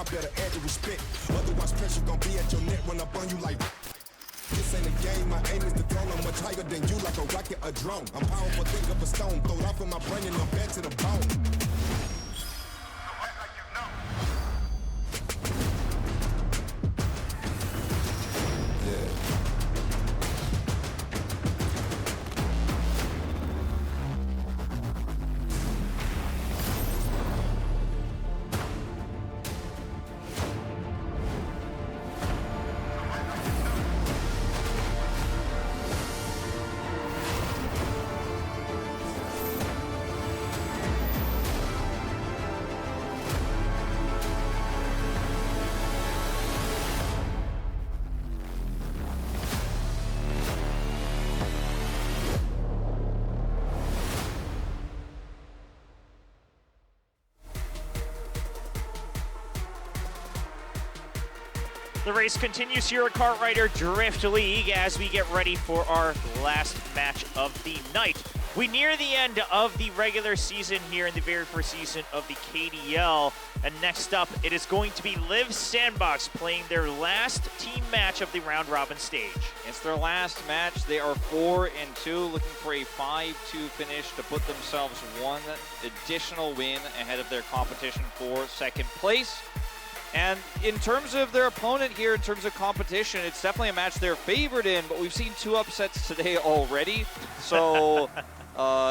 y'all better add the respect. Otherwise, pressure gon' be at your neck when I burn you like. This ain't a game, my aim is the throne. I'm much higher than you, like a rocket, a drone. I'm powerful, think of a stone. Throw it off in my brain and I'm back to the bone. The race continues here at Kartrider Drift League as we get ready for our last match of the night. We near the end of the regular season here in the very first season of the KDL. And next up, it is going to be Liiv SANDBOX playing their last team match of the round robin stage. It's their last match. They are 4-2, looking for a 5-2 finish to put themselves one additional win ahead of their competition for second place. And in terms of their opponent here, in terms of competition, it's definitely a match they're favored in, but we've seen 2 upsets today already. So,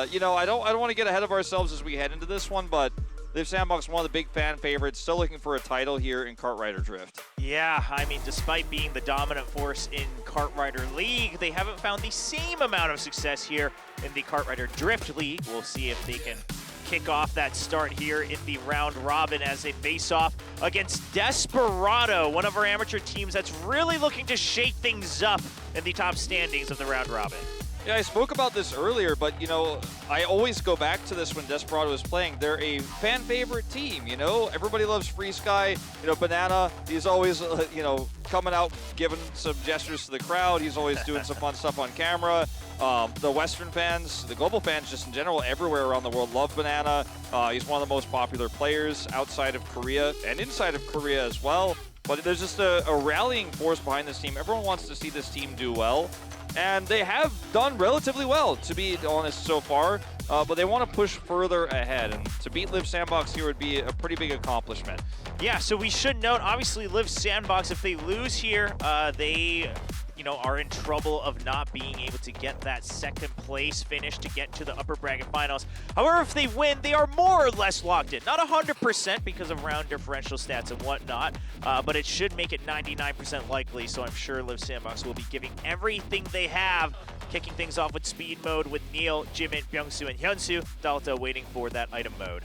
you know, I don't want to get ahead of ourselves as we head into this one, but Liiv SANDBOX, one of the big fan favorites, still looking for a title here in Kartrider Drift. Yeah, I mean, despite being the dominant force in Kartrider League, they haven't found the same amount of success here in the Kartrider Drift League. We'll see if they can kick off that start here in the round robin as they face off against Desperado, one of our amateur teams that's really looking to shake things up in the top standings of the round robin. Yeah, I spoke about this earlier, but, you know, I always go back to this when Desperado is playing. They're a fan favorite team, you know? Everybody loves Free Sky. You know, Banana, he's always, you know, coming out, giving some gestures to the crowd. He's always doing some fun stuff on camera. The Western fans, the global fans just in general, everywhere around the world love Banana. He's one of the most popular players outside of Korea and inside of Korea as well. But there's just a rallying force behind this team. Everyone wants to see this team do well. And they have done relatively well, to be honest, so far. But they want to push further ahead. And to beat Liiv SANDBOX here would be a pretty big accomplishment. Yeah, so we should note, obviously, Liiv SANDBOX, if they lose here, they, you know, are in trouble of not being able to get that second place finish to get to the upper bracket finals. However, if they win, they are more or less locked in. Not 100% because of round differential stats and whatnot, but it should make it 99% likely, so I'm sure Liiv SANDBOX will be giving everything they have, kicking things off with speed mode with Neil, Jimin, Byung-Soo, and Hyunsu. Delta waiting for that item mode.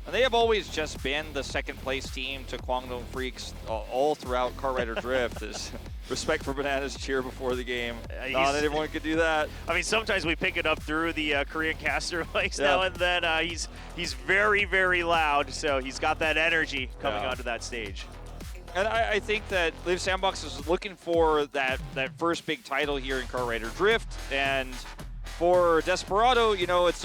And they have always just been the second place team to KWANGDONGFREECS all throughout Kartrider Drift. There's respect for Banana's cheer before the game. Not anyone could do that. I mean, sometimes we pick it up through the Korean caster mics now and then. He's very, very loud, so he's got that energy coming onto that stage. And I think that Liiv SANDBOX is looking for that first big title here in Kartrider Drift. And for Desperado, you know, it's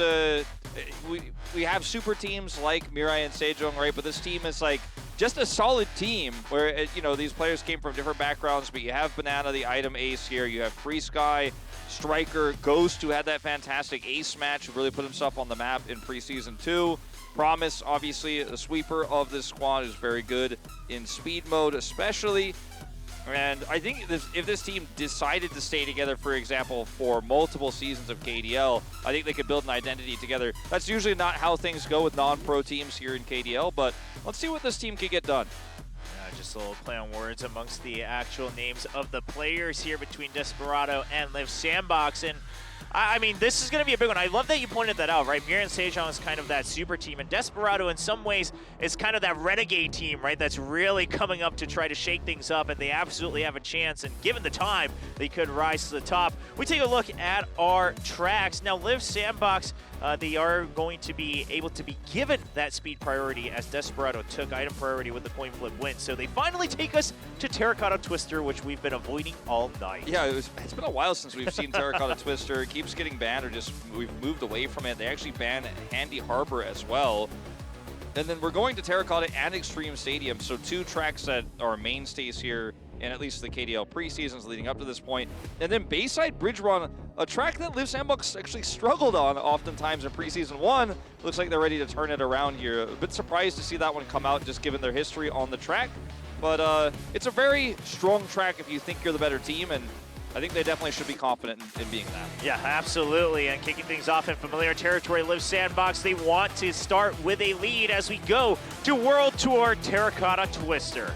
we have super teams like MIRAENSEJONG, right? But this team is like just a solid team where, you know, these players came from different backgrounds, but you have Banana, the item ace here. You have Free Sky, Striker, Ghost, who had that fantastic ace match, who really put himself on the map in preseason 2. Promise, obviously, the sweeper of this squad, is very good in speed mode, especially. And I think if this team decided to stay together, for example, for multiple seasons of KDL, I think they could build an identity together. That's usually not how things go with non-pro teams here in KDL, but let's see what this team can get done. Just a little play on words amongst the actual names of the players here between Desperado and Liiv SANDBOX. And I mean, this is going to be a big one. I love that you pointed that out, right? MIRAENSEJONG is kind of that super team, and Desperado in some ways is kind of that renegade team, right? That's really coming up to try to shake things up, and they absolutely have a chance, and given the time, they could rise to the top. We take a look at our tracks. Now, Liiv SANDBOX, they are going to be able to be given that speed priority as Desperado took item priority with the coin flip win. So they finally take us to Terracotta Twister, which we've been avoiding all night. Yeah, it's been a while since we've seen Terracotta Twister. It keeps getting banned, or just we've moved away from it. They actually banned Handy Harbor as well. And then we're going to Terracotta and Extreme Stadium, so 2 tracks that are mainstays here in at least the KDL preseasons leading up to this point. And then Bayside Bridge Run, a track that Liiv SANDBOX actually struggled on oftentimes in preseason 1. Looks like they're ready to turn it around here. A bit surprised to see that one come out just given their history on the track. But it's a very strong track if you think you're the better team, and I think they definitely should be confident in being that. Yeah, absolutely. And kicking things off in familiar territory, Liiv SANDBOX, they want to start with a lead as we go to World Tour Terracotta Twister.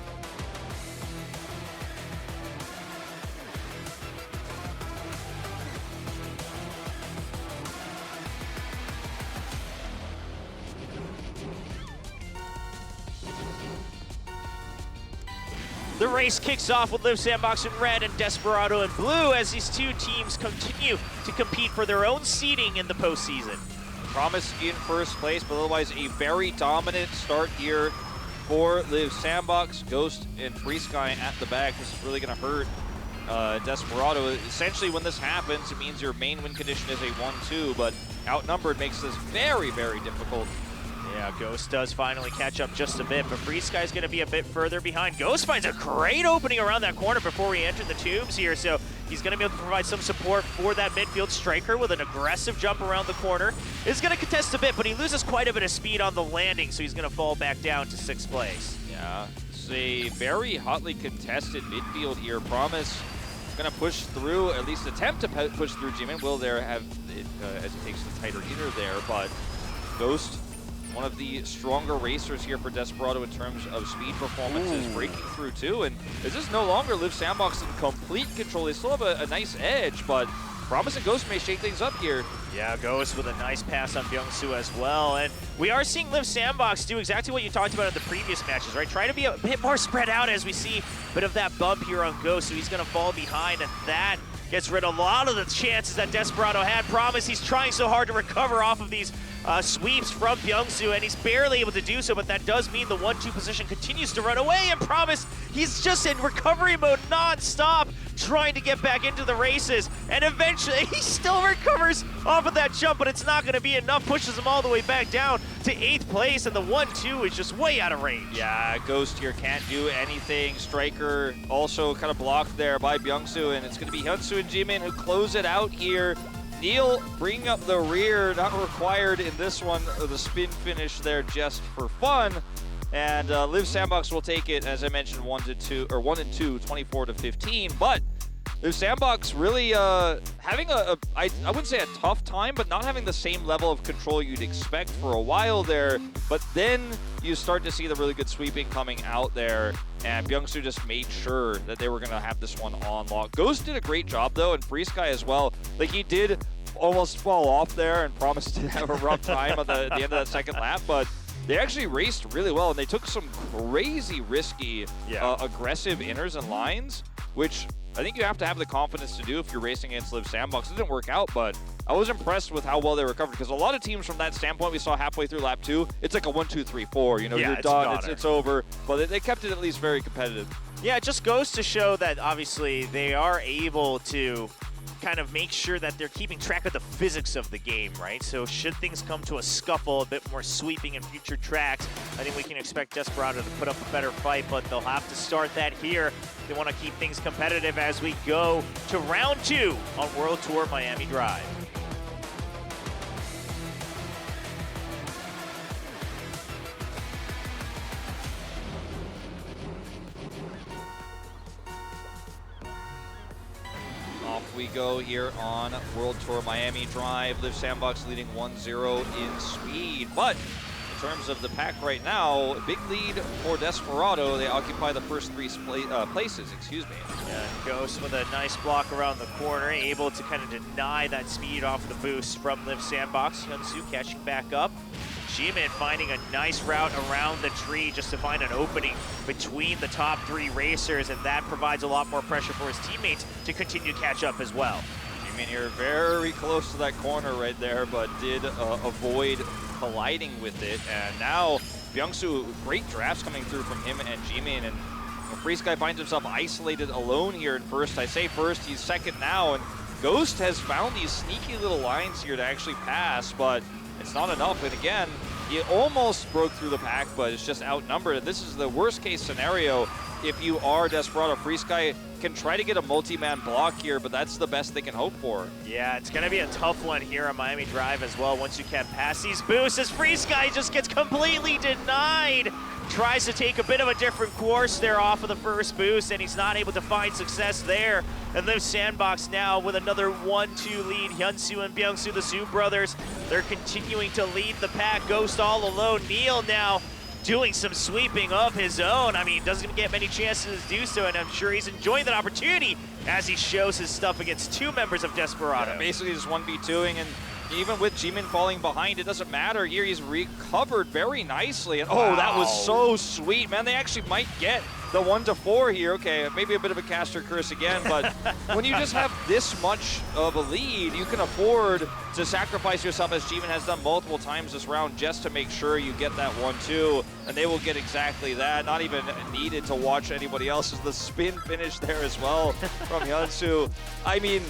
The race kicks off with Liiv SANDBOX in red and Desperado in blue as these 2 teams continue to compete for their own seeding in the postseason. Promise in first place, but otherwise a very dominant start here for Liiv SANDBOX. Ghost and FreeSky at the back. This is really going to hurt Desperado. Essentially, when this happens, it means your main win condition is a 1-2, but outnumbered makes this very, very difficult. Yeah, Ghost does finally catch up just a bit, but FreeSky's going to be a bit further behind. Ghost finds a great opening around that corner before we enter the tubes here, so he's going to be able to provide some support for that midfield striker with an aggressive jump around the corner. Is going to contest a bit, but he loses quite a bit of speed on the landing, so he's going to fall back down to 6th place. Yeah, it's a very hotly contested midfield here. Promise going to push through, at least attempt to push through G-Man. Will there have it as he takes the tighter inner there, but Ghost, one of the stronger racers here for Desperado in terms of speed performances, breaking through too. And this is no longer Liiv SANDBOX in complete control. They still have a nice edge, but Promise and Ghost may shake things up here. Yeah, Ghost with a nice pass on Byung-Soo as well. And we are seeing Liiv SANDBOX do exactly what you talked about in the previous matches, right? Try to be a bit more spread out as we see a bit of that bump here on Ghost, so he's going to fall behind, and that gets rid of a lot of the chances that Desperado had. Promise, he's trying so hard to recover off of these sweeps from Byung-Soo, and he's barely able to do so, but that does mean the 1-2 position continues to run away, and Promise, he's just in recovery mode non-stop, trying to get back into the races, and eventually he still recovers off of that jump, but it's not going to be enough, pushes him all the way back down to 8th place, and the 1-2 is just way out of range. Yeah, Ghost here can't do anything. Striker also kind of blocked there by Byung-Soo, and it's going to be Hyunsoo and G-Man who close it out here. Neil bringing up the rear, not required in this one, the spin finish there just for fun. And Liiv SANDBOX will take it, as I mentioned, 1-2, 24-15. But Liiv SANDBOX really having I wouldn't say a tough time, but not having the same level of control you'd expect for a while there. But then you start to see the really good sweeping coming out there, and Byung-Soo just made sure that they were going to have this one on lock. Ghost did a great job, though, and FreeSky as well. Like, he did almost fall off there and promised to have a rough time at the end of that second lap, but they actually raced really well, and they took some crazy risky, aggressive inners and lines, which I think you have to have the confidence to do if you're racing against Liiv SANDBOX. It didn't work out, but I was impressed with how well they recovered, because a lot of teams from that standpoint we saw halfway through lap 2, it's like a 1, 2, 3, 4. You know, you're done, it's over. But they kept it at least very competitive. Yeah, it just goes to show that obviously they are able to kind of make sure that they're keeping track of the physics of the game, right? So should things come to a scuffle, a bit more sweeping in future tracks, I think we can expect Desperado to put up a better fight, but they'll have to start that here. They want to keep things competitive as we go to round 2 on World Tour Miami Drive. Off we go here on World Tour Miami Drive. Liiv SANDBOX leading 1-0 in speed. But in terms of the pack right now, big lead for Desperado. They occupy the first 3 places, excuse me. Yeah, Ghost with a nice block around the corner, able to kind of deny that speed off the boost from Liiv SANDBOX. Hyunsoo catching back up. G-Man finding a nice route around the tree just to find an opening between the top 3 racers, and that provides a lot more pressure for his teammates to continue to catch up as well. G-Man here very close to that corner right there, but did avoid colliding with it. And now Byung-Soo, great drafts coming through from him and G-Man, and FreeSky finds himself isolated alone here in first. I say first, he's second now, and Ghost has found these sneaky little lines here to actually pass, but it's not enough. And again, He almost broke through the pack, but it's just outnumbered. And this is the worst case scenario. If you are Desperado, FreeSky can try to get a multi-man block here, but that's the best they can hope for. Yeah, it's going to be a tough one here on Miami Drive as well once you can pass these boosts as FreeSky just gets completely denied. Tries to take a bit of a different course there off of the first boost, and he's not able to find success there. And Liiv SANDBOX now with another 1-2 lead. Hyunsu and Byungsu, the Zoo brothers, they're continuing to lead the pack. Ghost all alone. Neil now doing some sweeping of his own. I mean, doesn't get many chances to do so, and I'm sure he's enjoying that opportunity as he shows his stuff against two members of Desperado. Yeah, basically just 1v2ing, and even with Jimin falling behind, it doesn't matter. Here he's recovered very nicely. And oh, that was so sweet, man. They actually might get the 1-4 here. Okay, maybe a bit of a caster curse again, but when you just have this much of a lead, you can afford to sacrifice yourself, as Jimin has done multiple times this round, just to make sure you get that 1-2, and they will get exactly that. Not even needed to watch anybody else. The spin finish there as well from Hyunsu. I mean,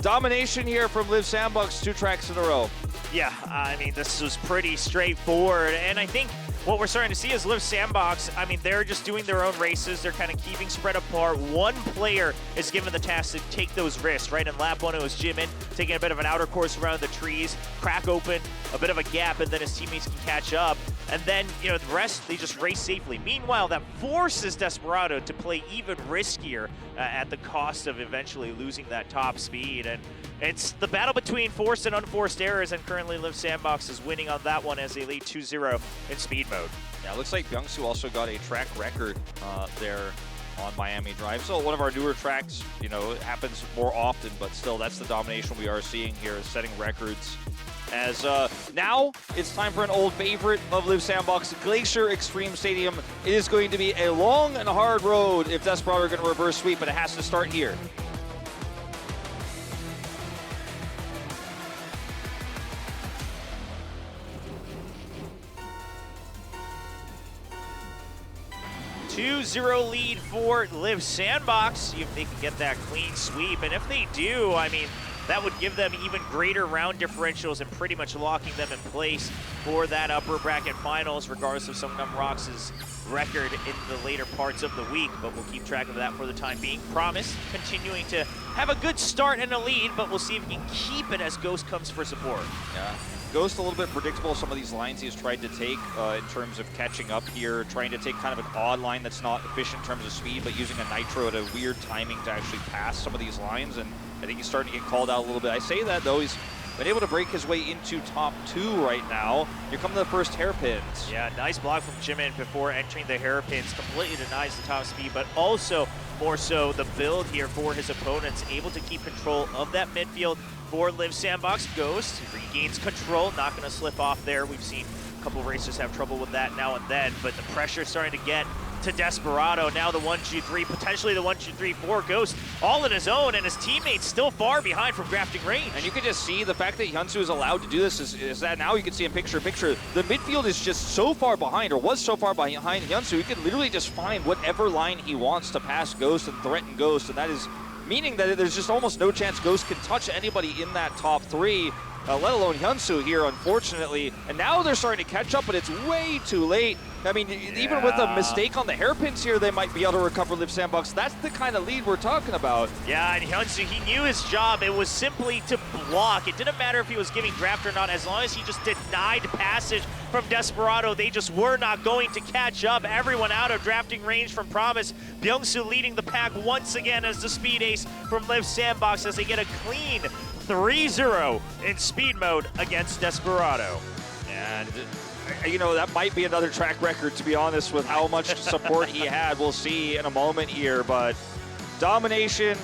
domination here from Liiv SANDBOX, 2 tracks in a row. Yeah, I mean, this was pretty straightforward, and I think what we're starting to see is Liiv SANDBOX, I mean, they're just doing their own races. They're kind of keeping spread apart. One player is given the task to take those risks, right? In lap 1, it was Jimin taking a bit of an outer course around the trees, crack open, a bit of a gap, and then his teammates can catch up. And then, you know, the rest, they just race safely. Meanwhile, that forces Desperado to play even riskier at the cost of eventually losing that top speed. And it's the battle between forced and unforced errors, and currently Liiv SANDBOX is winning on that one as they lead 2-0 in speed mode. Yeah, it looks like Byungsu also got a track record there on Miami Drive. So one of our newer tracks, you know, it happens more often, but still, that's the domination we are seeing here, setting records. As now it's time for an old favorite of Liiv SANDBOX, Glacier Extreme Stadium. It is going to be a long and hard road if Desperado are going to reverse sweep, but it has to start here. Two-0 lead for Liiv SANDBOX. See if they can get that clean sweep, and if they do, I mean, that would give them even greater round differentials and pretty much locking them in place for that upper bracket finals, regardless of Songnam Rocks' record in the later parts of the week. But we'll keep track of that for the time being. Promise continuing to have a good start and a lead, but we'll see if he can keep it as Ghost comes for support. Yeah. Ghost a little bit predictable, some of these lines he's tried to take in terms of catching up here, trying to take kind of an odd line that's not efficient in terms of speed, but using a nitro at a weird timing to actually pass some of these lines, and I think he's starting to get called out a little bit. I say that though, he's been able to break his way into top 2 right now. Here come the first hairpins. Yeah, nice block from Jimin before entering the hairpins. Completely denies the top speed, but also more so the build here for his opponents. Able to keep control of that midfield for Liiv SANDBOX. Ghost regains control, not going to slip off there. We've seen a couple racers have trouble with that now and then, but the pressure is starting to get to Desperado. Now the 1-2-3, potentially the 1-2-3-4. Ghost all in his own, and his teammates still far behind from grafting range. And you can just see the fact that Hyunsu is allowed to do this is that now you can see in picture-in-picture, the midfield is just so far behind, or was so far behind Hyunsu, he can literally just find whatever line he wants to pass Ghost and threaten Ghost, and that is meaning that there's just almost no chance Ghost can touch anybody in that top 3. Let alone Hyunsu here, unfortunately. And now they're starting to catch up, but it's way too late. I mean, even with a mistake on the hairpins here, they might be able to recover Liiv SANDBOX. That's the kind of lead we're talking about. Yeah, and Hyunsu, he knew his job. It was simply to block. It didn't matter if he was giving draft or not. As long as he just denied passage from Desperado, they just were not going to catch up. Everyone out of drafting range from Promise. Byungsu leading the pack once again as the speed ace from Liiv SANDBOX as they get a clean 3-0 in speed mode against Desperado. And, you know, that might be another track record, to be honest, with how much support he had. We'll see in a moment here, but domination,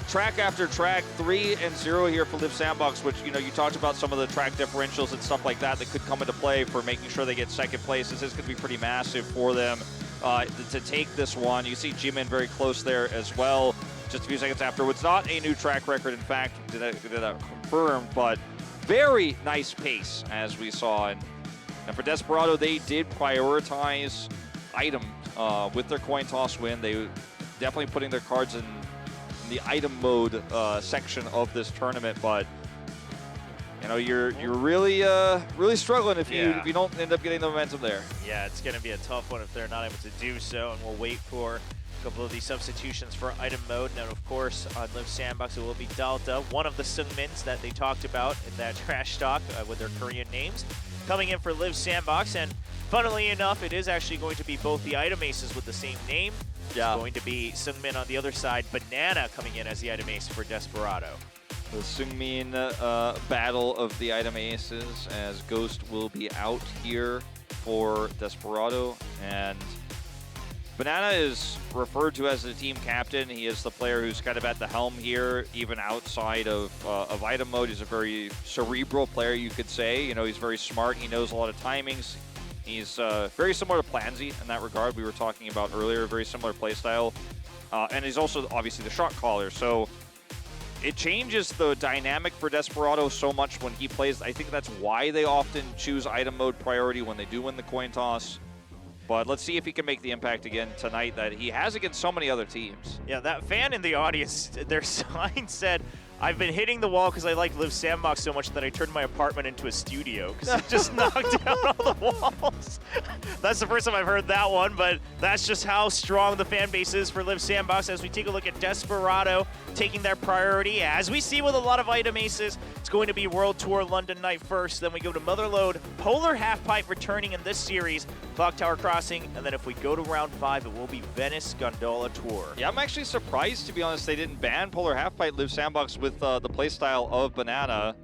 track after track, 3-0 here for Liiv SANDBOX, which, you know, you talked about some of the track differentials and stuff like that that could come into play for making sure they get second place. This is going to be pretty massive for them to take this one. You see Jimin very close there as well. Just a few seconds afterwards. Not a new track record, in fact, did that confirmed, but very nice pace, as we saw. And for Desperado, they did prioritize item with their coin toss win. They definitely putting their cards in the item mode section of this tournament, but you know, you're really really struggling if you don't end up getting the momentum there. Yeah, it's going to be a tough one if they're not able to do so, and we'll wait for a couple of these substitutions for item mode. And then, of course, on Liiv SANDBOX, it will be Dalta, one of the Seungmins that they talked about in that trash talk with their Korean names, coming in for Liiv SANDBOX. And funnily enough, it is actually going to be both the item aces with the same name. Yeah. It's going to be Seungmin on the other side, Banana coming in as the item ace for Desperado. The Seungmin battle of the item aces, as Ghost will be out here for Desperado, and Banana is referred to as the team captain. He is the player who's kind of at the helm here, even outside of item mode. He's a very cerebral player, you could say. You know, he's very smart. He knows a lot of timings. He's very similar to Plansy in that regard. We were talking about earlier, very similar playstyle. And he's also obviously the shot caller. So it changes the dynamic for Desperado so much when he plays. I think that's why they often choose item mode priority when they do win the coin toss. But let's see if he can make the impact again tonight that he has against so many other teams. Yeah, that fan in the audience, their sign said, "I've been hitting the wall because I like Liiv SANDBOX so much that I turned my apartment into a studio," because it just knocked down all the walls. That's the first time I've heard that one, but that's just how strong the fan base is for Liiv SANDBOX. As we take a look at Desperado taking their priority, as we see with a lot of item aces, it's going to be World Tour London night first. Then we go to Motherlode, Polar Halfpipe returning in this series, Clock Tower Crossing, and then if we go to round 5, it will be Venice Gondola Tour. Yeah, I'm actually surprised, to be honest, they didn't ban Polar Halfpipe Liiv SANDBOX with the playstyle of Banana.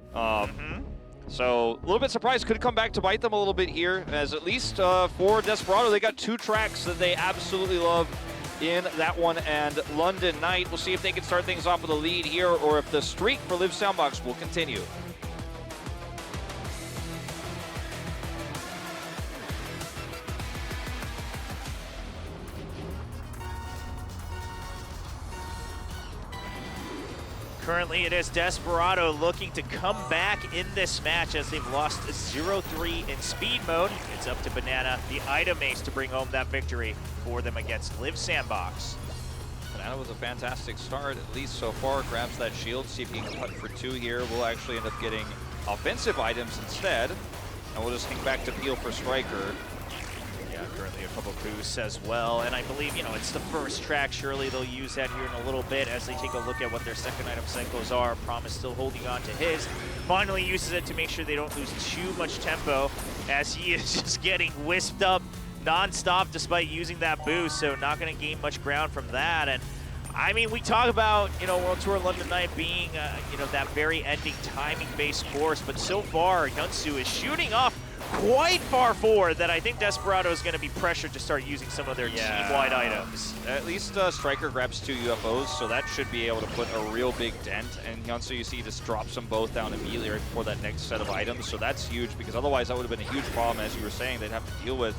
So a little bit surprised. Could come back to bite them a little bit here, as at least for Desperado, they got 2 tracks that they absolutely love in that one and London night. We'll see if they can start things off with a lead here, or if the streak for Liiv SANDBOX will continue. Currently, it is Desperado looking to come back in this match as they've lost 0-3 in speed mode. It's up to Banana, the item ace, to bring home that victory for them against Liiv SANDBOX. Banana was a fantastic start, at least so far. Grabs that shield, see if he can cut for 2 here. We'll actually end up getting offensive items instead. And we'll just hang back to Peel for Striker. Yeah, currently a couple boosts as well. And I believe, you know, it's the first track. Surely they'll use that here in a little bit as they take a look at what their second item cycles are. Promise still holding on to his. Finally uses it to make sure they don't lose too much tempo, as he is just getting whisked up non-stop despite using that boost. So not going to gain much ground from that. And I mean, we talk about, you know, World Tour London night being, you know, that very ending timing-based course. But so far, Hyunsu is shooting off quite far forward that I think Desperado is going to be pressured to start using some of their team-wide items. At least Striker grabs 2 UFOs, so that should be able to put a real big dent. And Hyunsu, you see, just drops them both down immediately right before that next set of items. So that's huge, because otherwise that would have been a huge problem, as you were saying, they'd have to deal with.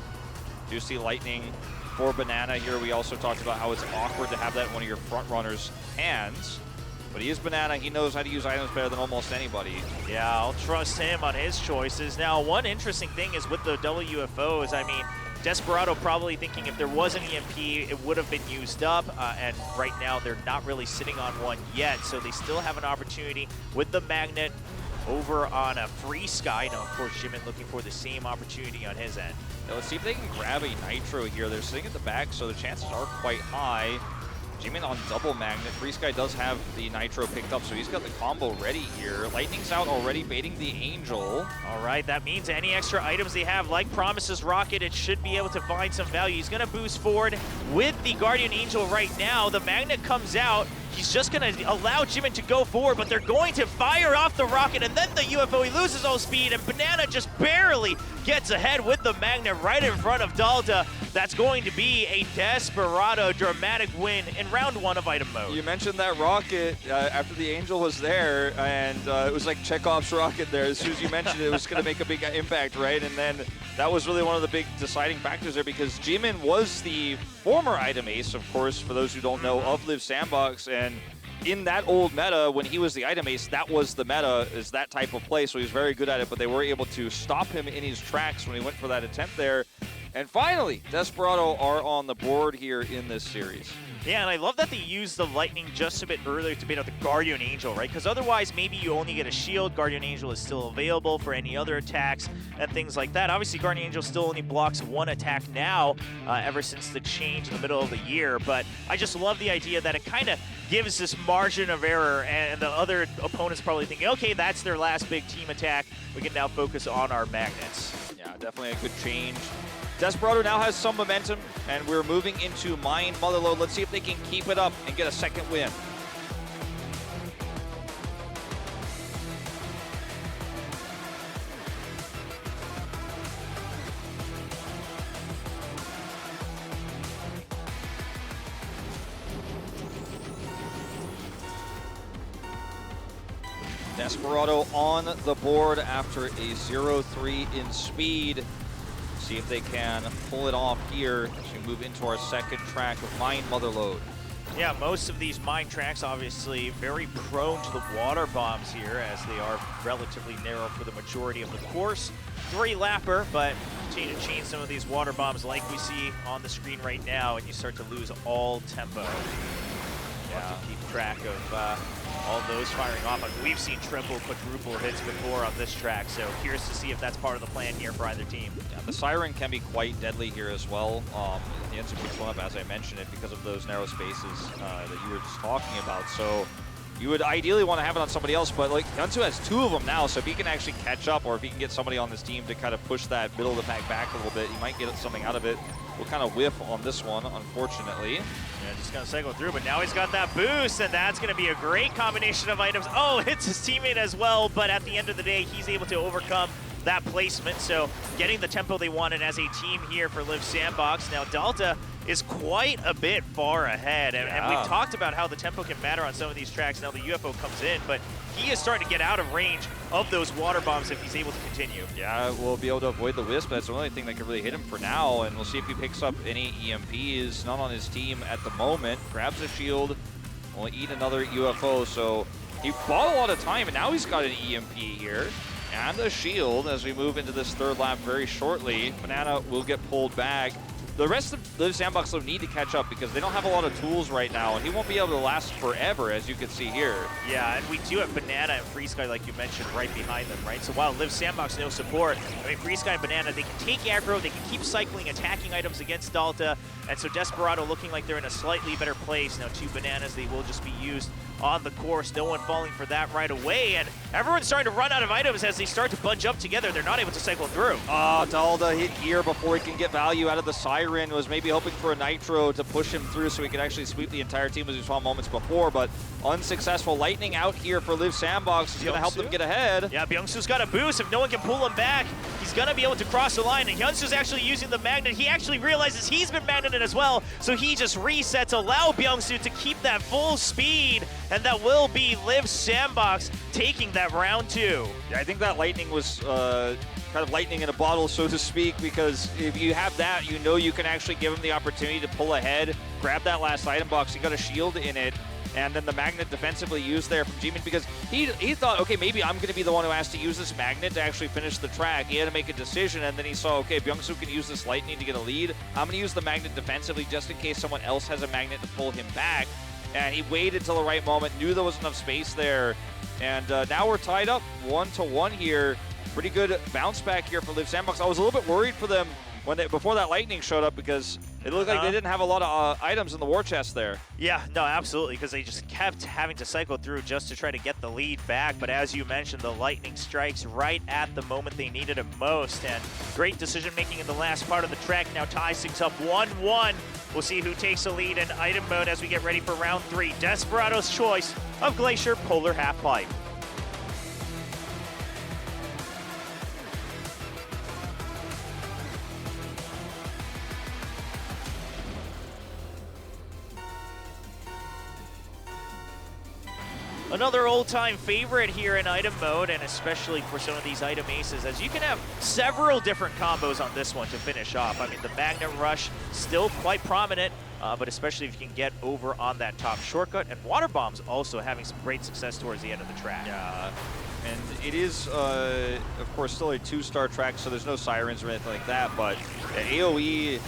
Do see Lightning for Banana here. We also talked about how it's awkward to have that in one of your front runners' hands. But he is Banana. He knows how to use items better than almost anybody. Yeah, I'll trust him on his choices. Now, one interesting thing is with the WFOs, I mean, Desperado probably thinking if there was an EMP, it would have been used up. And right now, they're not really sitting on one yet. So they still have an opportunity with the Magnet over on a Free Sky. Now, of course, Jimin looking for the same opportunity on his end. Now, let's see if they can grab a Nitro here. They're sitting at the back, so the chances are quite high. Jimin on double Magnet. Free Sky does have the Nitro picked up, so he's got the combo ready here. Lightning's out already, baiting the Angel. All right, that means any extra items they have, like Promise's Rocket, it should be able to find some value. He's going to boost forward with the Guardian Angel right now. The Magnet comes out. He's just going to allow Jimin to go forward, but they're going to fire off the Rocket, and then the UFO, he loses all speed, and Banana just barely gets ahead with the Magnet right in front of Dalta. That's going to be a Desperado dramatic win in round 1 of item mode. You mentioned that Rocket after the Angel was there, and it was like Chekhov's Rocket there. As soon as you mentioned it, it was going to make a big impact, right? And then that was really one of the big deciding factors there, because Jimin was the former item ace, of course, for those who don't know, of Liiv SANDBOX. And in that old meta, when he was the item ace, that was the meta, is that type of play. So he was very good at it, but they were able to stop him in his tracks when he went for that attempt there. And finally, Desperado are on the board here in this series. Yeah, and I love that they used the Lightning just a bit earlier to bait out the Guardian Angel, right? Because otherwise, maybe you only get a shield. Guardian Angel is still available for any other attacks and things like that. Obviously, Guardian Angel still only blocks one attack now, ever since the change in the middle of the year. But I just love the idea that it kind of gives this margin of error, and the other opponent's probably thinking, okay, that's their last big team attack. We can now focus on our magnets. Yeah, definitely a good change. Desperado now has some momentum, and we're moving into Mine Motherload. Let's see if they can keep it up and get a second win. Desperado on the board after a 0-3 in speed. See if they can pull it off here as we move into our second track of Mine Motherload. Yeah, most of these mine tracks obviously very prone to the water bombs here, as they are relatively narrow for the majority of the course. 3-lapper, but continue to chain some of these water bombs like we see on the screen right now, and you start to lose all tempo. You have to keep track of all those firing off. We've seen triple, quadruple hits before on this track, so curious to see if that's part of the plan here for either team. Yeah, the Siren can be quite deadly here as well. The ends up picks one up, as I mentioned it, because of those narrow spaces that you were just talking about. So you would ideally want to have it on somebody else, but like Hyunsu has 2 of them now, so if he can actually catch up, or if he can get somebody on this team to kind of push that middle of the pack back a little bit, he might get something out of it. We'll kind of whiff on this one, unfortunately. Yeah, just gonna cycle through, but now he's got that boost, and that's gonna be a great combination of items. Oh, hits his teammate as well, but at the end of the day, he's able to overcome that placement. So getting the tempo they wanted as a team here for Liiv SANDBOX. Now Delta is quite a bit far ahead, and we've talked about how the tempo can matter on some of these tracks. Now the UFO comes in, but he is starting to get out of range of those water bombs if he's able to continue. Yeah, we'll be able to avoid the Wisp. That's the only thing that can really hit him for now, and we'll see if he picks up any EMPs. Not on his team at the moment. Grabs a shield, will eat another UFO, so he bought a lot of time, and now he's got an EMP here. And a shield as we move into this third lap very shortly. Banana will get pulled back. The rest of Liiv SANDBOX will need to catch up because they don't have a lot of tools right now, and he won't be able to last forever, as you can see here. Yeah, and we do have Banana and FreeSky, like you mentioned, right behind them, right? So while Liiv SANDBOX no support, I mean, FreeSky and Banana, they can take aggro, they can keep cycling, attacking items against Delta, and so Desperado looking like they're in a slightly better place. Now 2 Bananas, they will just be used on the course. No one falling for that right away, and everyone's starting to run out of items as they start to bunch up together. They're not able to cycle through. Delta hit here before he can get value out of the Siren. Was maybe hoping for a Nitro to push him through so he could actually sweep the entire team, as we saw moments before, but unsuccessful. Lightning out here for Liiv SANDBOX is going to help them get ahead. Yeah, Byungsu's got a boost. If no one can pull him back, he's going to be able to cross the line, and Hyunsu's actually using the magnet. He actually realizes he's been magneted as well, so he just resets, allow Byungsu to keep that full speed, and that will be Liiv SANDBOX taking that round 2. Yeah, I think that Lightning was kind of lightning in a bottle, so to speak, because if you have that, you know you can actually give him the opportunity to pull ahead, grab that last item box. He got a shield in it, and then the magnet defensively used there from Jimin, because he thought, okay, maybe I'm going to be the one who has to use this magnet to actually finish the track. He had to make a decision, and then he saw, okay, Byungsu can use this lightning to get a lead. I'm going to use the magnet defensively just in case someone else has a magnet to pull him back. And he waited till the right moment, knew there was enough space there. And now we're tied up 1-1 here. Pretty good bounce back here for Liiv SANDBOX. I was a little bit worried for them before that lightning showed up, because it looked like they didn't have a lot of items in the war chest there. Yeah, no, absolutely, because they just kept having to cycle through just to try to get the lead back. But as you mentioned, the lightning strikes right at the moment they needed it most. And great decision-making in the last part of the track. Now ties things up 1-1. We'll see who takes the lead in item mode as we get ready for round 3. Desperado's choice of Glacier Polar Half Pipe. Another old-time favorite here in item mode, and especially for some of these item aces, as you can have several different combos on this one to finish off. I mean, the Magnet Rush still quite prominent but especially if you can get over on that top shortcut. And water bombs also having some great success towards the end of the track. Yeah, and it is, of course, still a 2-star track, so there's no sirens or anything like that, but AoE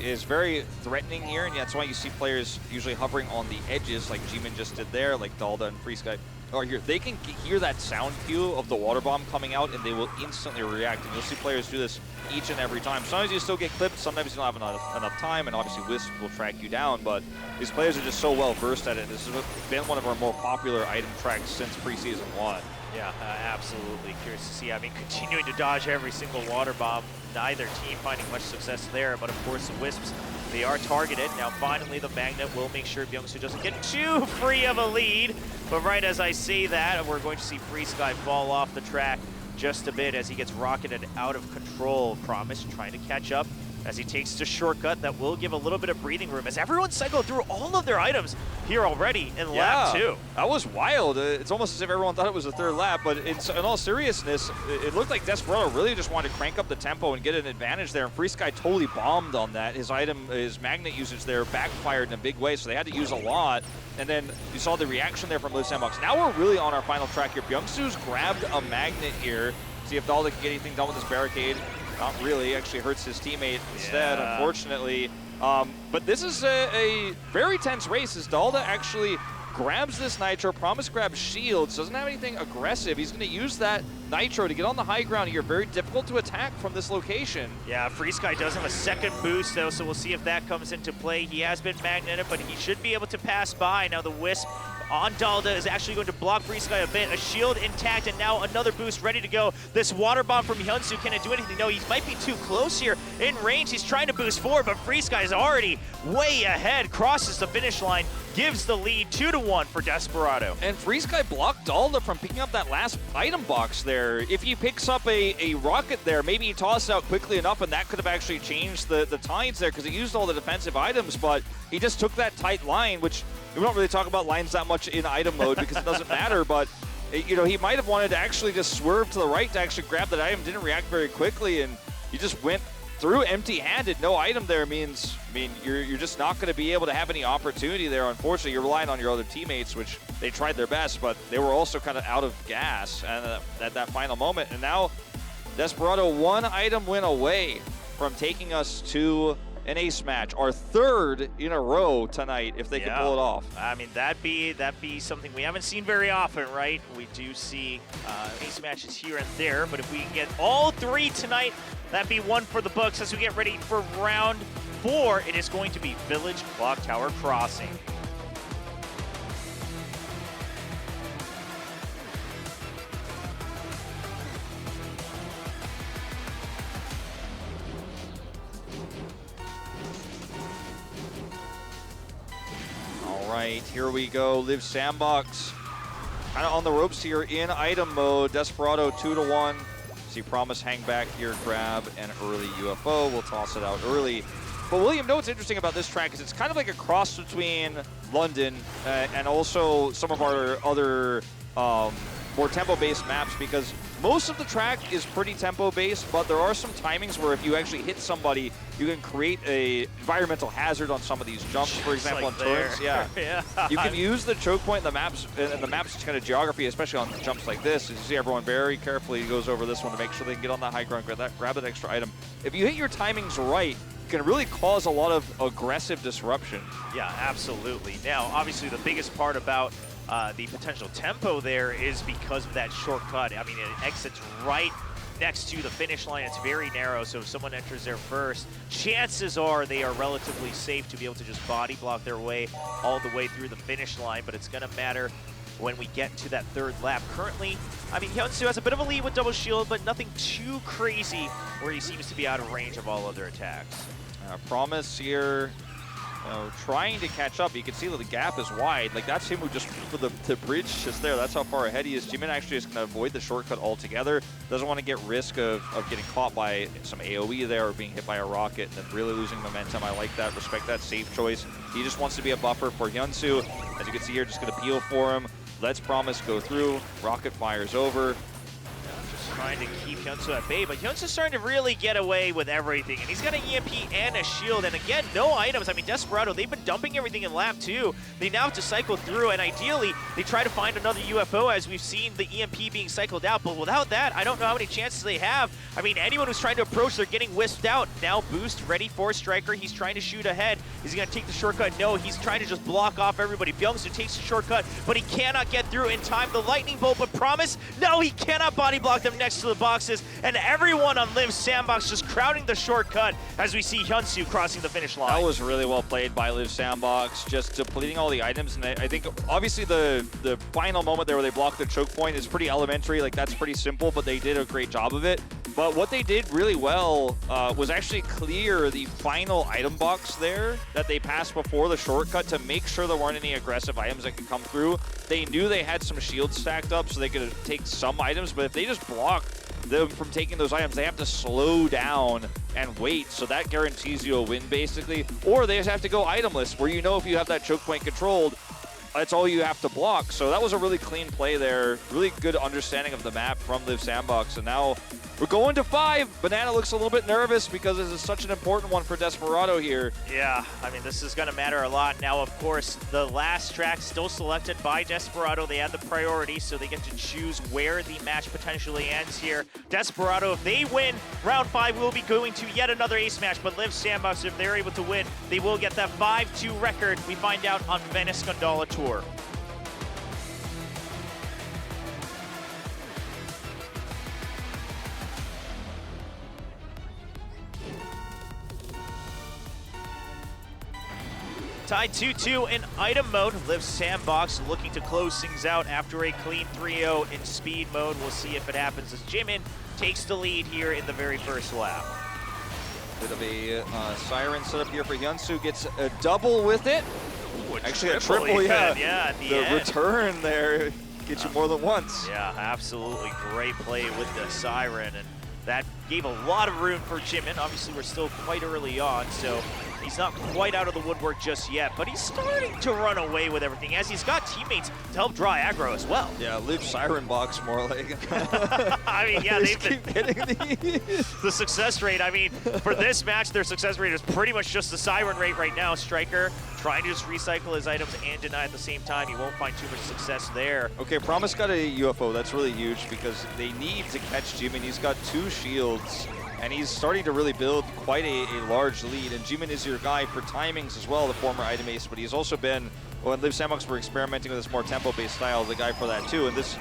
is very threatening here, and that's why you see players usually hovering on the edges, like G-Man just did there, like Dalda and FreeSky are here. They can hear that sound cue of the water bomb coming out, and they will instantly react, and you'll see players do this each and every time. Sometimes you still get clipped, sometimes you don't have enough time, and obviously Wisp will track you down, but these players are just so well versed at it. This has been one of our more popular item tracks since preseason 1. Yeah, absolutely. Curious to see. I mean, continuing to dodge every single water bomb. Neither team finding much success there, but of course the Wisps, they are targeted. Now finally the Magnet will make sure Byung-Soo doesn't get too free of a lead. But right as I say that, we're going to see FreeSky fall off the track just a bit as he gets rocketed out of control. Promise trying to catch up as he takes the shortcut. That will give a little bit of breathing room as everyone cycled through all of their items here already in lap 2. That was wild. It's almost as if everyone thought it was the 3rd lap, but in all seriousness, it looked like Desperado really just wanted to crank up the tempo and get an advantage there, and FreeSky totally bombed on that. His magnet usage there backfired in a big way, so they had to use a lot, and then you saw the reaction there from Liiv SANDBOX. Now we're really on our final track here. Byung-Soo's grabbed a magnet here. See if Dalda can get anything done with this barricade. Not really, actually hurts his teammate instead, unfortunately. But this is a very tense race as Dalda actually grabs this Nitro. Promise grabs shields, doesn't have anything aggressive. He's going to use that Nitro to get on the high ground here. Very difficult to attack from this location. Yeah, FreeSky does have a second boost though, so we'll see if that comes into play. He has been magneted, but he should be able to pass by. Now the Wisp on Dalda is actually going to block FreeSky a bit. A shield intact, and now another boost ready to go. This water bomb from Hyunsoo, can it do anything? No, he might be too close here. In range, he's trying to boost forward, but FreeSky is already way ahead. Crosses the finish line, gives the lead 2-1 for Desperado. And FreeSky blocked Dalda from picking up that last item box there. If he picks up a rocket there, maybe he tosses out quickly enough, and that could have actually changed the tides there because he used all the defensive items, but he just took that tight line, which we don't really talk about lines that much in item mode because it doesn't matter, but you know, he might have wanted to actually just swerve to the right to actually grab that item, didn't react very quickly, and he just went through empty-handed. No item there means, you're just not going to be able to have any opportunity there. Unfortunately, you're relying on your other teammates, which they tried their best, but they were also kind of out of gas at that final moment. And now Desperado 1 item win away from taking us to an ace match, our 3rd in a row tonight, if they can pull it off. I mean, that'd be something we haven't seen very often, right? We do see ace matches here and there, but if we can get all 3 tonight, that'd be 1 for the books. As we get ready for round 4, it is going to be Village Clock Tower Crossing. All right, here we go. Liiv SANDBOX kind of on the ropes here in item mode. Desperado 2-1. See Promise hang back here, grab an early UFO. We'll toss it out early. But William, know what's interesting about this track is it's kind of like a cross between London and also some of our other more tempo-based maps, because most of the track is pretty tempo-based, but there are some timings where if you actually hit somebody, you can create a environmental hazard on some of these jumps, for example, like on turns. Yeah. Yeah. You can use the choke point in the maps, and the map's kind of geography, especially on jumps like this. As you see, everyone very carefully goes over this one to make sure they can get on that high ground, grab that extra item. If you hit your timings right, it can really cause a lot of aggressive disruption. Yeah, absolutely. Now, obviously, the biggest part about the potential tempo there is because of that shortcut. I mean, it exits right next to the finish line. It's very narrow, so if someone enters there first, chances are they are relatively safe to be able to just body block their way all the way through the finish line, but it's going to matter when we get to that 3rd lap. Currently, I mean, Hyunsoo has a bit of a lead with double shield, but nothing too crazy where he seems to be out of range of all other attacks. Promise here, trying to catch up. You can see that the gap is wide. Like, that's him who just for the bridge just there. That's how far ahead he is. Jimin actually is going to avoid the shortcut altogether. Doesn't want to get risk of getting caught by some AoE there or being hit by a rocket and then really losing momentum. I like that. Respect that safe choice. He just wants to be a buffer for Hyunsoo. As you can see here, just going to peel for him. Let's Promise go through. Rocket fires over. trying to keep Hyunsu at bay, but Hyunsu's starting to really get away with everything, and he's got an EMP and a shield, and again, no items. I mean, Desperado, they've been dumping everything in lap 2. They now have to cycle through, and ideally, they try to find another UFO, as we've seen the EMP being cycled out, but without that, I don't know how many chances they have. I mean, anyone who's trying to approach, they're getting whisked out. Now Boost ready for Striker. He's trying to shoot ahead. Is he going to take the shortcut? No, he's trying to just block off everybody. Byungsu takes the shortcut, but he cannot get through in time. The lightning bolt, but Promise, no, he cannot body block them next to the boxes, and everyone on Liiv's SANDBOX just crowding the shortcut as we see Hyunsu crossing the finish line. That was really well played by Liiv SANDBOX, just depleting all the items, and I think obviously the final moment there where they blocked the choke point is pretty elementary, like that's pretty simple, but they did a great job of it. But what they did really well was actually clear the final item box there that they passed before the shortcut to make sure there weren't any aggressive items that could come through. They knew they had some shields stacked up so they could take some items, but if they just block them from taking those items, they have to slow down and wait, so that guarantees you a win basically. Or they just have to go itemless, where you know if you have that choke point controlled, that's all you have to block. So that was a really clean play there. Really good understanding of the map from Liiv SANDBOX. And now we're going to 5. Banana looks a little bit nervous because this is such an important one for Desperado here. Yeah, I mean, this is going to matter a lot. Now, of course, the last track still selected by Desperado. They had the priority, so they get to choose where the match potentially ends here. Desperado, if they win, round 5 will be going to yet another ace match, but Liiv SANDBOX, if they're able to win, they will get that 5-2 record we find out on Venice Gondola Tour. Tied 2-2 in item mode. Liiv SANDBOX looking to close things out after a clean 3-0 in speed mode. We'll see if it happens as Jimin takes the lead here in the very first lap. Bit of a siren setup here for Hyunsu, gets a double with it. Actually, a triple, yeah. Yeah, at the end. Return there gets you more than once. Yeah, absolutely great play with the siren, and that gave a lot of room for Jimin. Obviously, we're still quite early on, so he's not quite out of the woodwork just yet, but he's starting to run away with everything as he's got teammates to help draw aggro as well. Yeah, Liiv Siren Box more like. I mean, yeah, they've been hitting the success rate. I mean, for this match, their success rate is pretty much just the siren rate right now. Striker trying to just recycle his items and deny at the same time. He won't find too much success there. Okay, Promise got a UFO. That's really huge because they need to catch Jimin. He's got 2 shields, and he's starting to really build quite a large lead. And Jimin is your guy for timings as well, the former item ace, but he's also been, when Liiv SANDBOX were experimenting with this more tempo-based style, the guy for that too. And this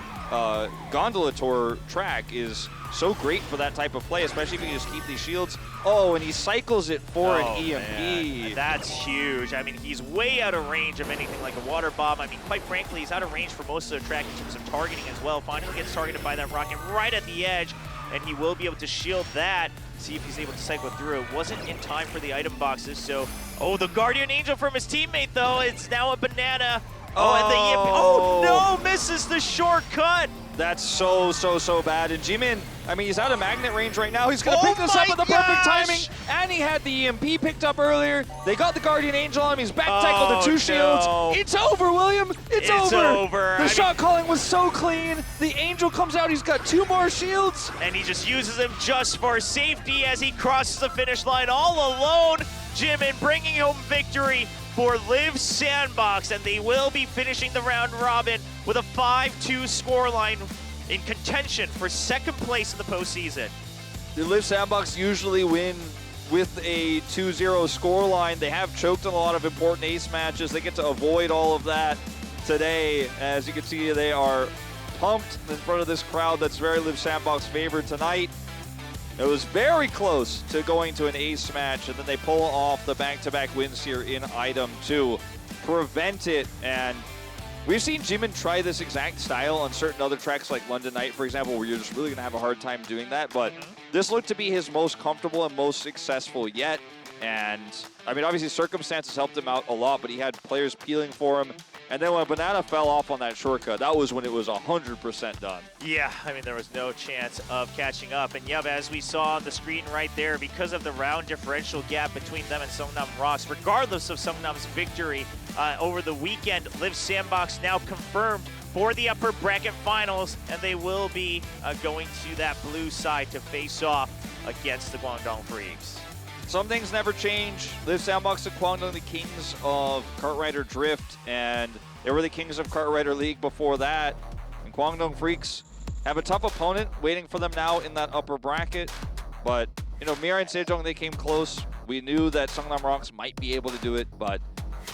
Gondola Tour track is so great for that type of play, especially if you just keep these shields. Oh, and he cycles it for an EMP. Man. That's huge. I mean, he's way out of range of anything like a water bomb. I mean, quite frankly, he's out of range for most of the track in terms of targeting as well. Finally gets targeted by that rocket right at the edge, and he will be able to shield that. See if he's able to cycle through. It wasn't in time for the item boxes, so... Oh, the Guardian Angel from his teammate, though. It's now a Banana. Oh, and the EMP. Oh, no! Misses the shortcut! That's so bad. And Jimin, I mean, he's out of magnet range right now. He's going to pick this up at the perfect timing. And he had the EMP picked up earlier. They got the Guardian Angel on him. He's back tackled to 2 shields. It's over, William. It's over. The shot calling was so clean. The Angel comes out. He's got 2 more shields. And he just uses them just for safety as he crosses the finish line all alone. Jimin bringing home victory for Liiv SANDBOX, and they will be finishing the round robin with a 5-2 scoreline in contention for second place in the postseason. The Liiv SANDBOX usually win with a 2-0 scoreline. They have choked in a lot of important ace matches. They get to avoid all of that today. As you can see, they are pumped in front of this crowd that's very Liiv SANDBOX favored tonight. It was very close to going to an ace match, and then they pull off the back-to-back wins here in item 2. Prevent it, and we've seen Jimin try this exact style on certain other tracks like London Night, for example, where you're just really going to have a hard time doing that, but this looked to be his most comfortable and most successful yet. And, I mean, obviously circumstances helped him out a lot, but he had players peeling for him. And then when Banana fell off on that shortcut, that was when it was 100% done. Yeah, I mean, there was no chance of catching up. And yeah, as we saw on the screen right there, because of the round differential gap between them and Songnam Rocks, regardless of Songnam's victory over the weekend, Liiv SANDBOX now confirmed for the upper bracket finals, and they will be going to that blue side to face off against the Guangdong Freaks. Some things never change. Liiv SANDBOX and Kwangdong, the kings of Kartrider Drift, and they were the kings of Kartrider League before that. And Kwangdong Freeks have a tough opponent waiting for them now in that upper bracket. But, you know, MIRAENSEJONG, they came close. We knew that Songnam Rocks might be able to do it, but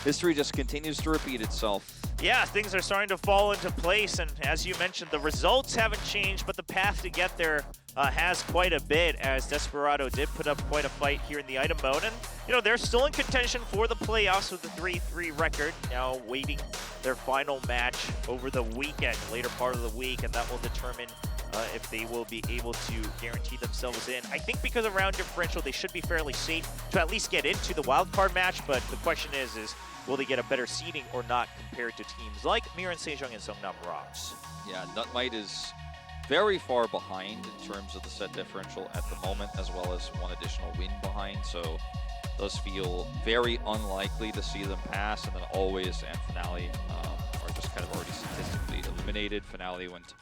history just continues to repeat itself. Yeah, things are starting to fall into place, and as you mentioned, the results haven't changed, but the path to get there has quite a bit, as Desperado did put up quite a fight here in the item mode. And, you know, they're still in contention for the playoffs with the 3-3 record, now waiting their final match over the weekend, later part of the week, and that will determine if they will be able to guarantee themselves in. I think because of round differential, they should be fairly safe to at least get into the wildcard match, but the question is will they get a better seeding or not compared to teams like MIRAENSEJONG and Songnam Rocks? Yeah, Nutmite is very far behind in terms of the set differential at the moment, as well as one additional win behind, so it does feel very unlikely to see them pass. And then Always and FINALEe are just kind of already statistically eliminated. FINALEe went,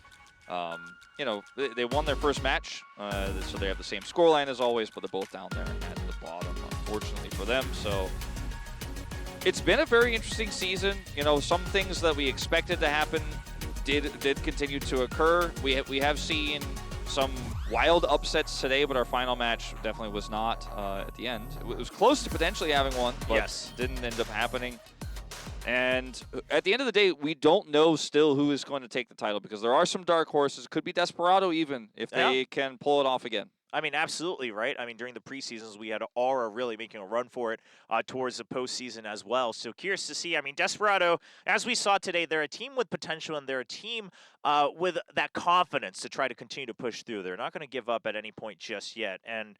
you know, they won their first match, so they have the same scoreline as Always, but they're both down there at the bottom, unfortunately for them. So it's been a very interesting season. You know, some things that we expected to happen did continue to occur. We have seen some wild upsets today, but our final match definitely was not at the end. It was close to potentially having one, but didn't end up happening. And at the end of the day, we don't know still who is going to take the title, because there are some dark horses. Could be Desperado even, if they can pull it off again. I mean, absolutely, right? I mean, during the preseasons, we had Aura really making a run for it towards the postseason as well. So curious to see. I mean, Desperado, as we saw today, they're a team with potential, and they're a team with that confidence to try to continue to push through. They're not going to give up at any point just yet. And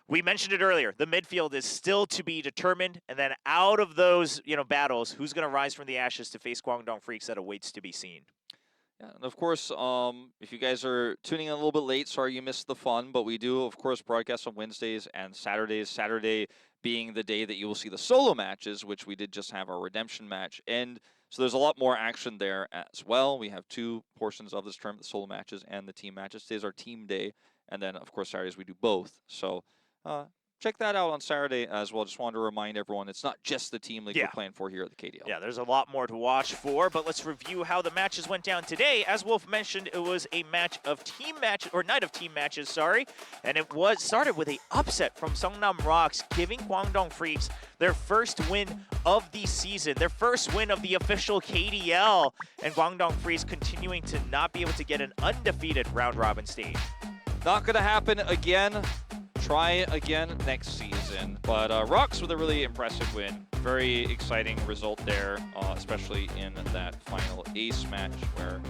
we mentioned it earlier, the midfield is still to be determined. And then out of those, you know, battles, who's going to rise from the ashes to face Guangdong Freeks, that awaits to be seen. Yeah, and of course, if you guys are tuning in a little bit late, sorry you missed the fun, but we do, of course, broadcast on Wednesdays and Saturdays. Saturday being the day that you will see the solo matches, which we did just have our redemption match. And so there's a lot more action there as well. We have two portions of this tournament, the solo matches and the team matches. Today's our team day, and then, of course, Saturdays we do both. So check that out on Saturday as well. Just wanted to remind everyone, it's not just the team league we're playing for here at the KDL. Yeah, there's a lot more to watch for, but let's review how the matches went down today. As Wolf mentioned, it was a match of team matches, or night of team matches, sorry, and it was started with a upset from Songnam Rocks, giving Guangdong Freeks their first win of the season, their first win of the official KDL, and Guangdong Freeks continuing to not be able to get an undefeated round-robin stage. Not going to happen again. Try again next season. But Rocks with a really impressive win. Very exciting result there, especially in that final ace match where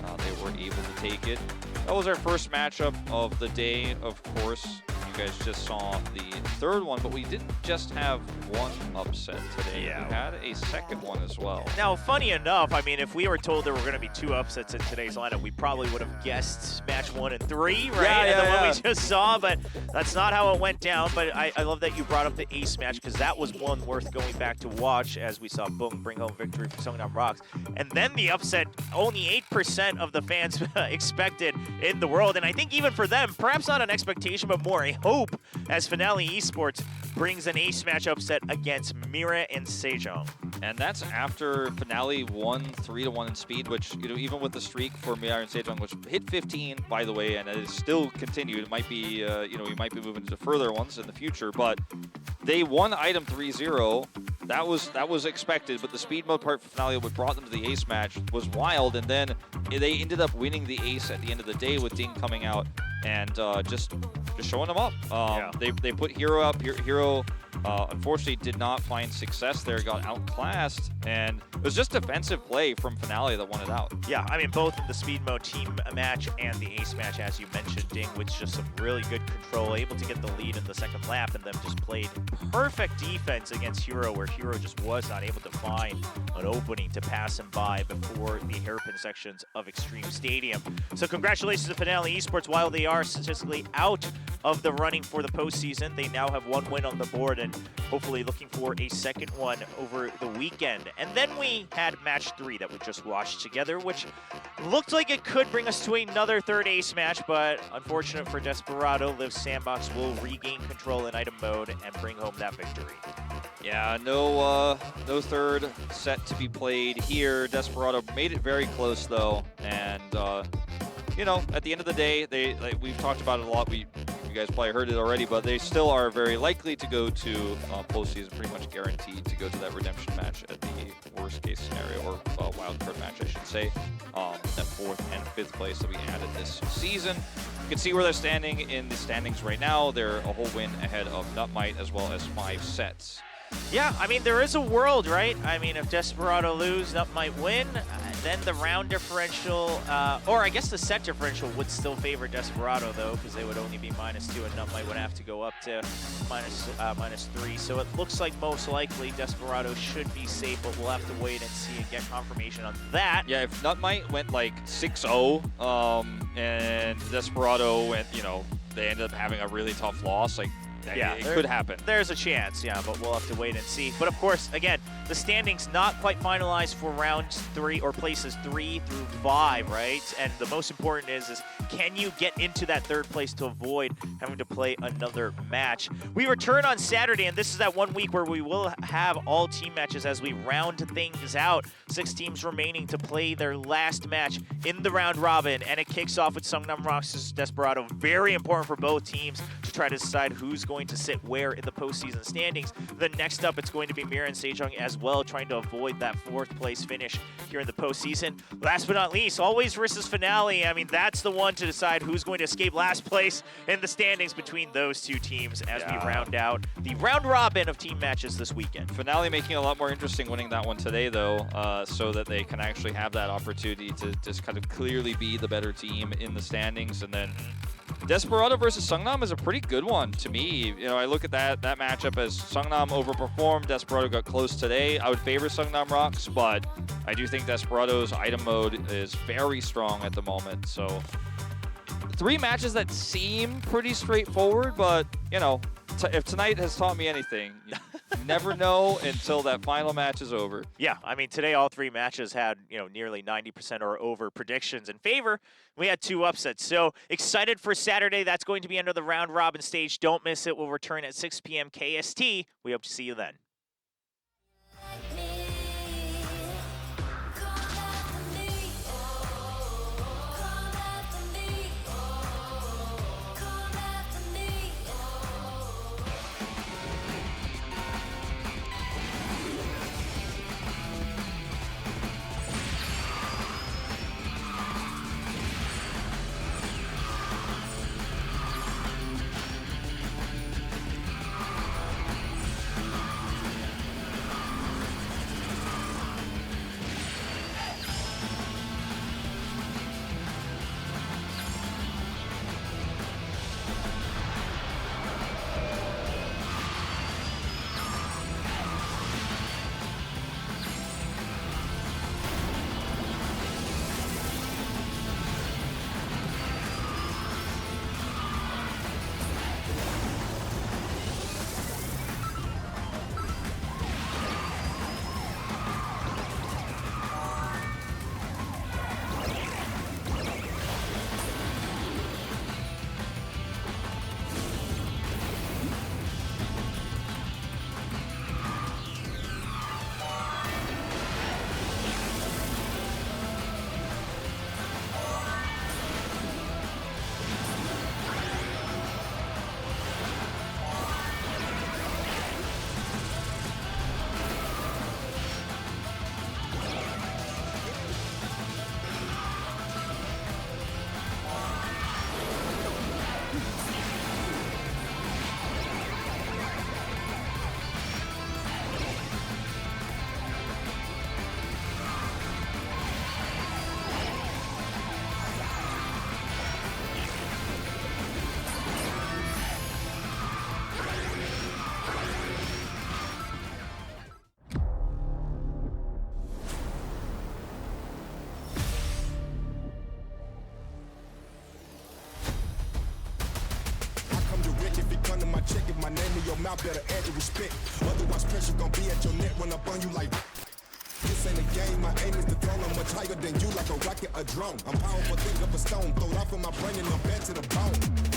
they were able to take it. That was our first matchup of the day, of course. You guys just saw the third one, but we didn't just have one upset today. Yeah. We had a second one as well. Now, funny enough, I mean, if we were told there were going to be two upsets in today's lineup, we probably would have guessed match 1 and 3, right? And the one we just saw, but that's not how it went down. But I love that you brought up the ace match, because that was one worth going back to watch, as we saw Boom bring home victory for Songnam Rocks. And then the upset, only 8% of the fans expected in the world. And I think even for them, perhaps not an expectation, but more a hope, as FINALEe-sports brings an ace match upset against MIRAENSEJONG. And that's after FINALEe won 3-1 in speed, which, you know, even with the streak for MIRAENSEJONG, which hit 15, by the way, and it is still continued. It might be, you know, we might be moving to further ones in the future, but they won item 3-0. That was expected, but the speed mode part for FINALEe, what brought them to the ace match, was wild, and then they ended up winning the ace at the end of the day with Ding coming out and just showing them up. They put Hero up. Hero unfortunately did not find success there, got outclassed, and it was just defensive play from FINALEe that won it out. Yeah, I mean, both the speed mode team match and the ace match, as you mentioned, Ding with just some really good control, able to get the lead in the second lap, and then just played perfect defense against Hero, where Hero just was not able to find an opening to pass him by before the hairpin sections of Extreme Stadium. So congratulations to FINALEe-sports. While they are statistically out of the running for the postseason, they now have one win on the board, and hopefully looking for a second one over the weekend. And then we had match 3 that we just watched together, which looked like it could bring us to another third ace match, but unfortunate for Desperado, Liiv SANDBOX will regain control in item mode and bring home that victory. Yeah, no third set to be played here. Desperado made it very close though, and you know, at the end of the day, we've talked about it a lot. You guys probably heard it already, but they still are very likely to go to postseason, pretty much guaranteed to go to that redemption match at the worst case scenario, or wildcard match, I should say, at 4th and 5th place that we added this season. You can see where they're standing in the standings right now. They're a whole win ahead of Nutmite, as well as 5 sets. Yeah, I mean, there is a world, right? I mean, if Desperado lose, Nutmite win, then the round differential, or I guess the set differential would still favor Desperado, though, because they would only be -2, and Nutmite would have to go up to -3. So it looks like most likely Desperado should be safe, but we'll have to wait and see and get confirmation on that. Yeah, if Nutmite went like 6-0, and Desperado went, you know, they ended up having a really tough loss, like, yeah, it could happen. There's a chance, yeah, but we'll have to wait and see. But of course, again, the standings not quite finalized for rounds 3 or places 3 through 5, right? And the most important is can you get into that 3rd place to avoid having to play another match? We return on Saturday, and this is that 1 week where we will have all team matches as we round things out. 6 teams remaining to play their last match in the round robin, and it kicks off with Sungnam versus Desperado. Very important for both teams to try to decide who's going to sit where in the postseason standings. Then next up, it's going to be MIRAENSEJONG as well, trying to avoid that 4th place finish here in the postseason. Last but not least, always versus FINALEe. I mean, that's the one to decide who's going to escape last place in the standings between those 2 teams as we round out the round robin of team matches this weekend. FINALEe making it a lot more interesting winning that one today, though, so that they can actually have that opportunity to just kind of clearly be the better team in the standings. And then Desperado versus Sungnam is a pretty good one to me. You know, I look at that matchup as Sungnam overperformed. Desperado got close today. I would favor Sungnam Rocks, but I do think Desperado's item mode is very strong at the moment. So 3 matches that seem pretty straightforward, but you know, if tonight has taught me anything, you never know until that final match is over. Yeah, I mean, today all 3 matches had, you know, nearly 90% or over predictions in favor. We had 2 upsets. So excited for Saturday. That's going to be under the round robin stage. Don't miss it. We'll return at 6 p.m. KST. We hope to see you then. your mouth, better add it respect. Otherwise, pressure gon' be at your neck when up on you like. This ain't a game, my aim is the throne. I'm much higher than you, like a rocket, a drone. I'm powerful, think of a stone. Throw it off in my brain and I'm bad to the bone.